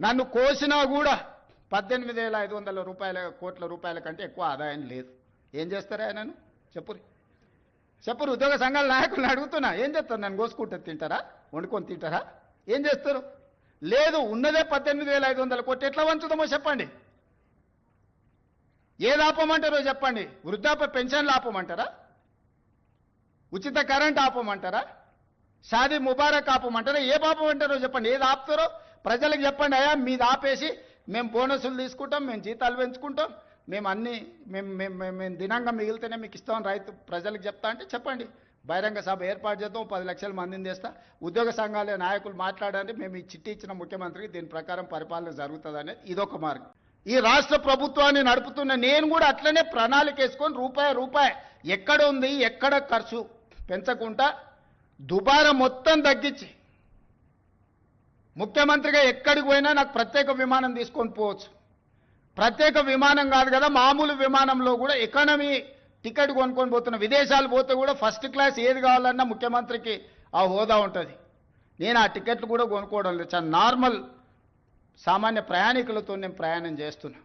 నన్ను కోసినా కూడా 18,500 కోట్ల రూపాయల కంటే ఎక్కువ ఆదాయం లేదు. ఏం చేస్తారా నన్ను చెప్పురు ఉద్యోగ సంఘాల నాయకులను అడుగుతున్నా, ఏం చేస్తారు? నన్ను కోసుకుంటే తింటారా? వండుకొని తింటారా? ఏం చేస్తారు? లేదు, ఉన్నదే 18,500 కోట్లు. ఎట్లా వంచుదామో చెప్పండి. ఏది ఆపమంటారో చెప్పండి. వృద్ధాప్య పెన్షన్లు ఆపమంటారా? ఉచిత కరెంట్ ఆపమంటారా? షాదీ ముబారక్ ఆపమంటారా? ఏ ఆపమంటారో చెప్పండి. ఏది ఆపుతారో ప్రజలకు చెప్పండి. అయ్యా మీది ఆపేసి మేము బోనసులు తీసుకుంటాం, మేము జీతాలు పెంచుకుంటాం, మేము అన్నీ మేము దినంగా మిగిలితేనే మీకు ఇస్తామని రైతు ప్రజలకు చెప్తా అంటే చెప్పండి. బహిరంగ సభ ఏర్పాటు చేద్దాం, 10 లక్షల మందిని చేస్తా. ఉద్యోగ సంఘాల నాయకులు మాట్లాడండి, మేము ఈ చిట్టి ఇచ్చిన ముఖ్యమంత్రికి దీని ప్రకారం పరిపాలన జరుగుతుంది అనేది ఇదొక మార్గం. ఈ రాష్ట్ర ప్రభుత్వాన్ని నడుపుతున్న నేను కూడా అట్లనే ప్రణాళిక వేసుకొని రూపాయి ఎక్కడ ఉంది, ఎక్కడ ఖర్చు పెంచకుండా దుబారా మొత్తం తగ్గించి ముఖ్యమంత్రిగా ఎక్కడికి పోయినా నాకు ప్రత్యేక విమానం తీసుకొని పోవచ్చు. ప్రత్యేక విమానం కాదు కదా, మామూలు విమానంలో కూడా ఎకానమీ టికెట్ కొనుక్కొని పోతున్న. విదేశాలు పోతే కూడా ఫస్ట్ క్లాస్ ఏది కావాలన్నా ముఖ్యమంత్రికి ఆ హోదా ఉంటుంది. నేను ఆ టికెట్లు కూడా కొనుక్కోవడం లేదు. చాలా నార్మల్ సామాన్య ప్రయాణికులతో నేను ప్రయాణం చేస్తున్నా.